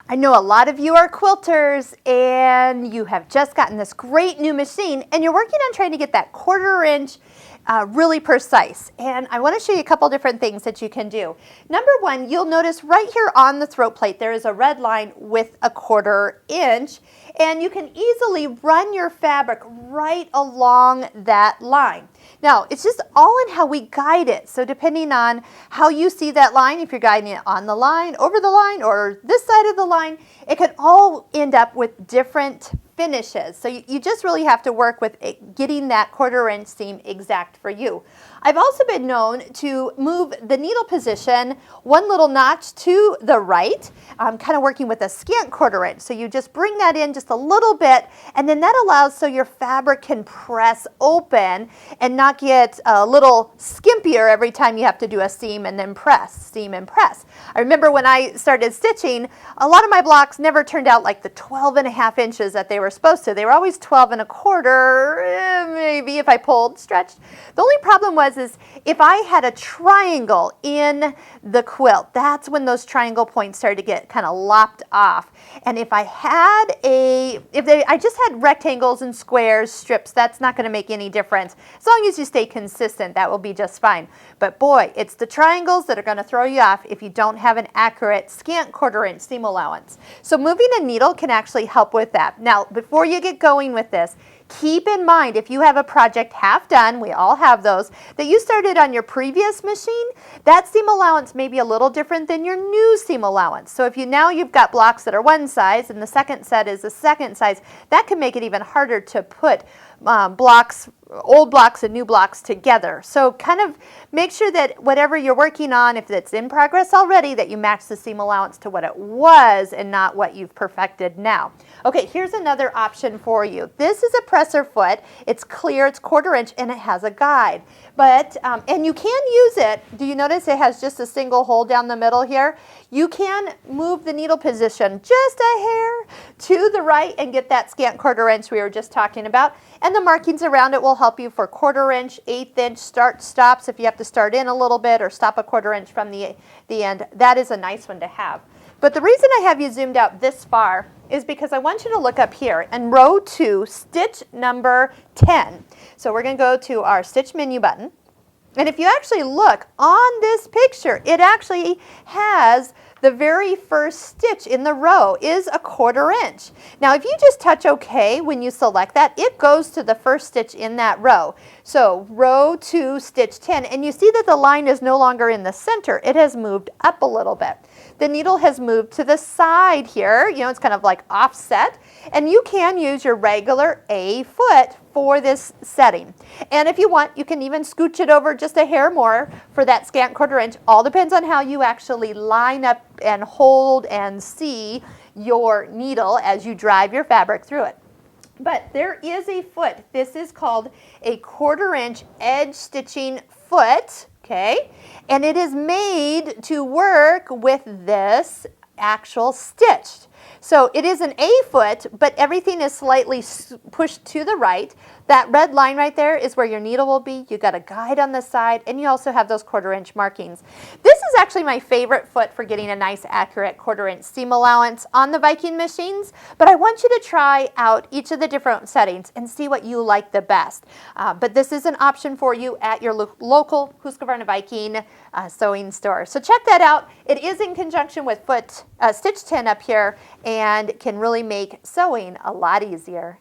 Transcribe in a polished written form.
I know a lot of you are quilters and you have just gotten this great new machine and you're working on trying to get that 1/4 inch really precise. And I want to show you a couple different things that you can do. Number one, you'll notice right here on the throat plate there is a red line with a 1/4 inch, and you can easily run your fabric right along that line. Now, it's just all in how we guide it. So depending on how you see that line, if you're guiding it on the line, over the line, or this side of the line, it could all end up with different finishes. So you just really have to work with getting that 1/4 inch seam exact for you. I've also been known to move the needle position one little notch to the right, kind of working with a scant 1/4 inch. So you just bring that in just a little bit, and then that allows so your fabric can press open and not get a little skimpier every time you have to do a seam and then press, seam and press. I remember when I started stitching, a lot of my blocks never turned out like the 12.5 inches that they were supposed to. They were always 12.25, maybe if I pulled, stretched. The only problem was is if I had a triangle in the quilt, that's when those triangle points started to get kind of lopped off. And if I had I just had rectangles and squares, strips, that's not going to make any difference. As long as you stay consistent, that will be just fine. But boy, it's the triangles that are going to throw you off if you don't have an accurate scant 1/4 inch seam allowance. So moving a needle can actually help with that. Now, before you get going with this, keep in mind if you have a project half done, we all have those, that you started on your previous machine, that seam allowance may be a little different than your new seam allowance. So if you've got blocks that are one size and the second set is the second size, that can make it even harder to put old blocks and new blocks together. So kind of make sure that whatever you're working on, if it's in progress already, that you match the seam allowance to what it was and not what you've perfected now. Okay, here's another option for you. This is a presser foot. It's clear, it's 1/4 inch, and it has a guide. But, and you can use it. Do you notice it has just a single hole down the middle here? You can move the needle position just a hair to the right and get that scant 1/4 inch we were just talking about. And the markings around it will help you for 1/4 inch, 1/8 inch, start, stops if you have to start in a little bit or stop a 1/4 inch from the end. That is a nice one to have. But the reason I have you zoomed out this far is because I want you to look up here and row 2, stitch number 10. So we're going to go to our stitch menu button. And if you actually look on this picture, it actually has the very first stitch in the row is a 1/4 inch. Now, if you just touch OK when you select that, it goes to the first stitch in that row. So row 2, stitch 10, and you see that the line is no longer in the center. It has moved up a little bit. The needle has moved to the side here. You know, it's kind of like offset. And you can use your regular A foot for this setting. And if you want, you can even scooch it over just a hair more for that scant 1/4 inch. All depends on how you actually line up and hold and see your needle as you drive your fabric through it. But there is a foot. This is called a 1/4 inch edge stitching foot. Okay, and it is made to work with this actual stitch. So it is an A foot, but everything is slightly pushed to the right. That red line right there is where your needle will be. You got a guide on the side, and you also have those 1/4 inch markings. This is actually my favorite foot for getting a nice accurate 1/4 inch seam allowance on the Viking machines, but I want you to try out each of the different settings and see what you like the best. But this is an option for you at your local Husqvarna Viking sewing store. So check that out. It is in conjunction with stitch 10 up here and can really make sewing a lot easier.